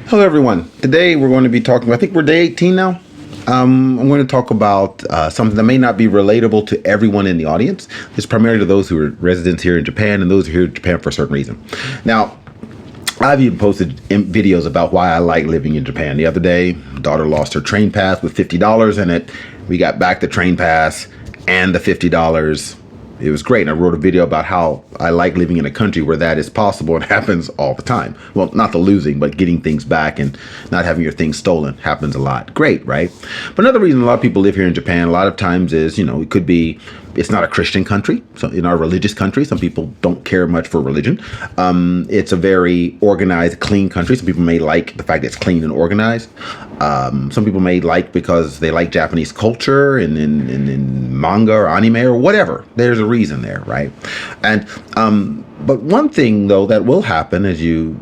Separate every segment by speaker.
Speaker 1: Hello, everyone. Today we're going to be talking, I think we're day 18 now. I'm going to talk about something that may not be relatable to everyone in the audience. It's primarily to those who are residents here in Japan and those who are here in Japan for a certain reason. Now, I've even posted videos about why I like living in Japan. The other day, daughter lost her train pass with $50 in it. We got back the train pass and the $50. It was great. And I wrote a video about how I like living in a country where that is possible and happens all the time. Well, not the losing, but getting things back and not having your things stolen happens a lot. Great, right? But another reason a lot of people live here in Japan a lot of times is, it could be it's not a Christian country. So in our religious country, some people don't care much for religion. It's a very organized, clean country. Some people may like the fact that it's clean and organized. Some people may like because they like Japanese culture and in manga or anime or whatever. There's a reason there, right? And but one thing though that will happen as you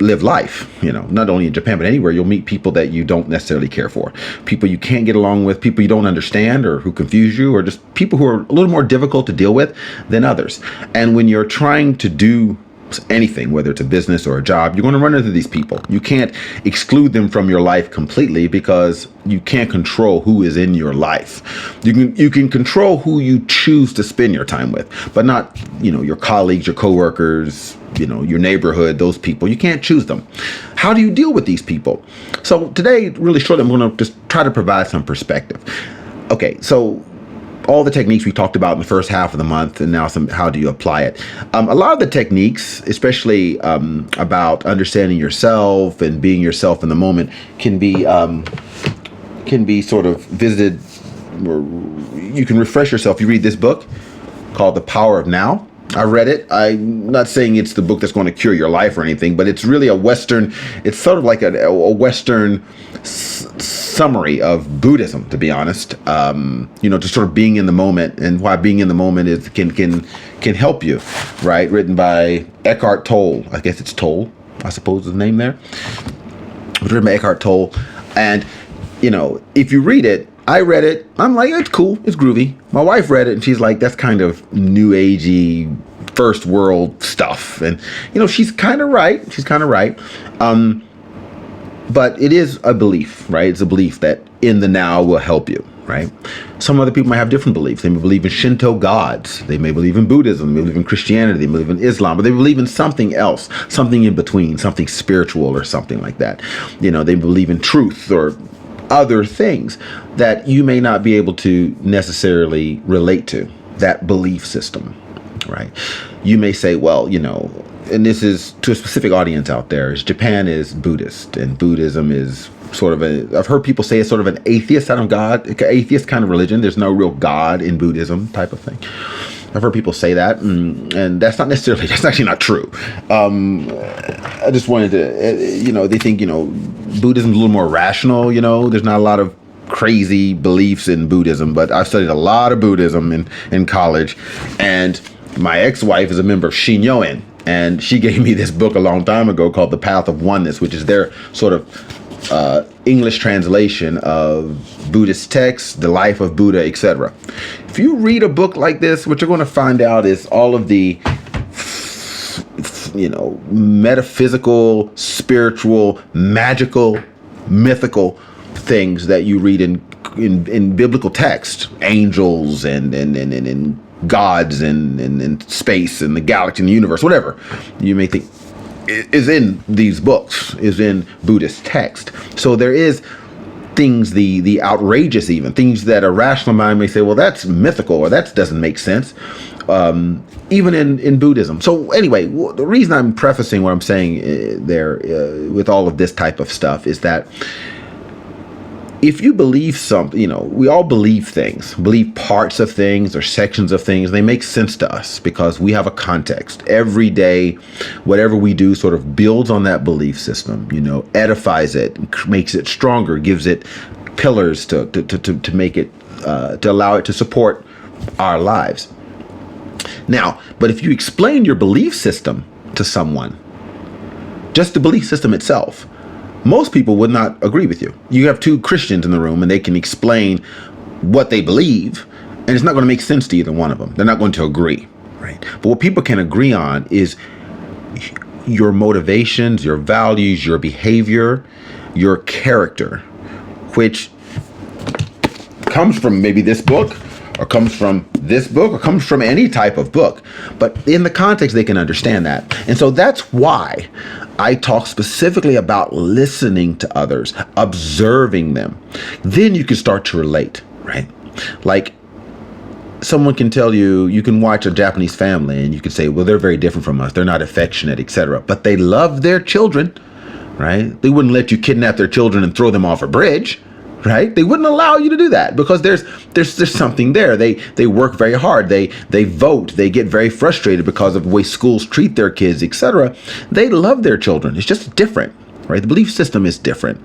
Speaker 1: live life, not only in Japan, but anywhere, you'll meet people that you don't necessarily care for, people you can't get along with, people you don't understand or who confuse you, or just people who are a little more difficult to deal with than others. And when you're trying to do anything, whether it's a business or a job, you're going to run into these people. You can't exclude them from your life completely because you can't control who is in your life. You can control who you choose to spend your time with, but not, your colleagues, your coworkers, your neighborhood, those people. You can't choose them. How do you deal with these people? So today, really shortly, I'm going to just try to provide some perspective. Okay, so all the techniques we talked about in the first half of the month, and now how do you apply it? A lot of the techniques, especially about understanding yourself and being yourself in the moment, can be sort of visited, or you can refresh yourself. You read this book called The Power of Now. I read it. I'm not saying it's the book that's going to cure your life or anything, but it's really it's sort of like a Western summary of Buddhism, to be honest. Just sort of being in the moment and why being in the moment can help you, right? Written by Eckhart Tolle. I guess it's Tolle, I suppose is the name there. It was written by Eckhart Tolle. And, if you read it, I read it. I'm like, it's cool. It's groovy. My wife read it and she's like, that's kind of new agey first world stuff. And, she's kind of right. But it is a belief, right? It's a belief that in the now will help you, right? Some other people might have different beliefs. They may believe in Shinto gods. They may believe in Buddhism. They believe in Christianity. They believe in Islam. But they believe in something else, something in between, something spiritual or something like that. They believe in truth or other things that you may not be able to necessarily relate to, that belief system, right? You may say, well, and this is to a specific audience out there, is Japan is Buddhist and Buddhism is sort of I've heard people say it's sort of an atheist kind of God, atheist kind of religion. There's no real God in Buddhism type of thing. I've heard people say that, and that's actually not true. I just wanted to, they think, Buddhism's a little more rational, there's not a lot of crazy beliefs in Buddhism, but I've studied a lot of Buddhism in college, and my ex-wife is a member of Shinyoin, and she gave me this book a long time ago called The Path of Oneness, which is their sort of English translation of Buddhist texts, the life of Buddha, etc. If you read a book like this, what you're going to find out is all of the metaphysical, spiritual, magical, mythical things that you read in biblical text, angels and gods and space and the galaxy and the universe, whatever you may think is in these books, is in Buddhist text. So there is things, the outrageous, even things that a rational mind may say, well, that's mythical or that doesn't make sense, even in Buddhism. So anyway, the reason I'm prefacing what I'm saying there with all of this type of stuff is that if you believe something, we all believe things, believe parts of things or sections of things. They make sense to us because we have a context. Every day, whatever we do sort of builds on that belief system, edifies it, makes it stronger, gives it pillars to make it, to allow it to support our lives. Now, but if you explain your belief system to someone, just the belief system itself, most people would not agree with you. You have two Christians in the room and they can explain what they believe, and it's not going to make sense to either one of them. They're not going to agree, right? But what people can agree on is your motivations, your values, your behavior, your character, which comes from maybe this book, or comes from this book, or comes from any type of book. But in the context, they can understand that. And so that's why I talk specifically about listening to others, observing them. Then you can start to relate, right? Like, someone can tell you, you can watch a Japanese family and you can say, well, they're very different from us. They're not affectionate, etc. But they love their children, right? They wouldn't let you kidnap their children and throw them off a bridge, right? They wouldn't allow you to do that because there's something there. They work very hard. They vote. They get very frustrated because of the way schools treat their kids, etc. They love their children. It's just different, right? The belief system is different.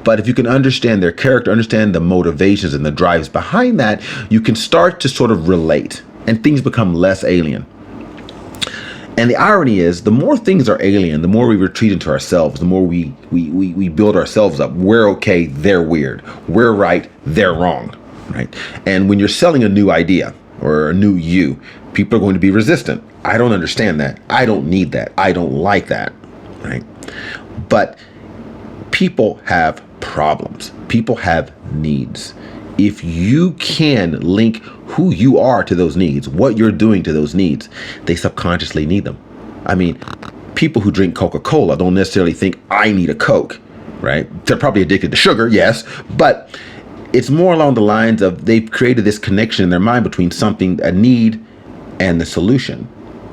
Speaker 1: But if you can understand their character, understand the motivations and the drives behind that, you can start to sort of relate and things become less alien. And the irony is, the more things are alien, the more we retreat into ourselves, the more we build ourselves up. We're okay, they're weird. We're right, they're wrong, right? And when you're selling a new idea or a new you, people are going to be resistant. I don't understand that. I don't need that. I don't like that, right? But people have problems. People have needs. If you can link who you are to those needs, what you're doing to those needs, they subconsciously need them. I mean, people who drink Coca-Cola don't necessarily think I need a Coke, right? They're probably addicted to sugar, yes, but it's more along the lines of they've created this connection in their mind between something, a need, and the solution.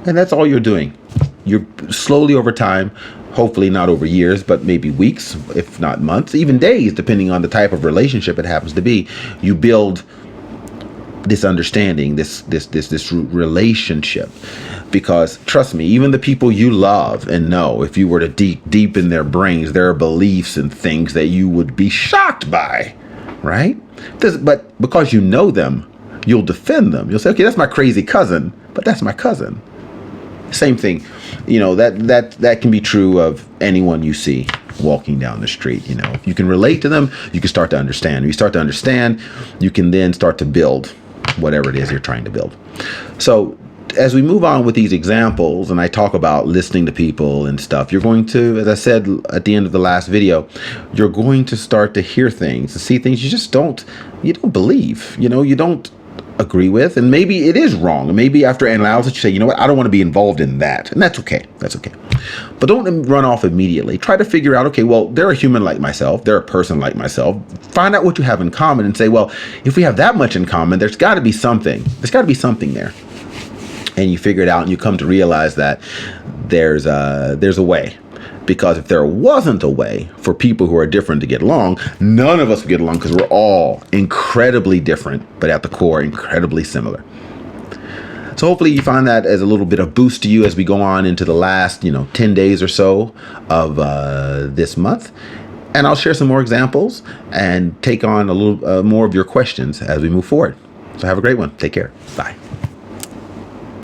Speaker 1: And that's all you're doing. You're slowly over time, hopefully not over years, but maybe weeks, if not months, even days, depending on the type of relationship it happens to be, you build this understanding, this relationship. Because trust me, even the people you love and know, if you were to deep in their brains, there are beliefs and things that you would be shocked by, right? But because you know them, you'll defend them. You'll say, okay, that's my crazy cousin, but that's my cousin. Same thing, that can be true of anyone you see walking down the street. If you can relate to them, you can start to understand. When you start to understand, you can then start to build whatever it is you're trying to build. So as we move on with these examples and I talk about listening to people and stuff, you're going to, as I said at the end of the last video, you're going to start to hear things and see things you don't believe, you don't agree with, and maybe it is wrong. And maybe after analysis, you say, you know what, I don't want to be involved in that. And that's okay. That's okay. But don't run off immediately. Try to figure out, okay, well, they're a human like myself. They're a person like myself. Find out what you have in common and say, well, if we have that much in common, there's got to be something. There's got to be something there. And you figure it out and you come to realize that there's a way. Because if there wasn't a way for people who are different to get along, none of us would get along because we're all incredibly different, but at the core, incredibly similar. So hopefully you find that as a little bit of boost to you as we go on into the last, 10 days or so of this month. And I'll share some more examples and take on a little more of your questions as we move forward. So have a great one. Take care. Bye.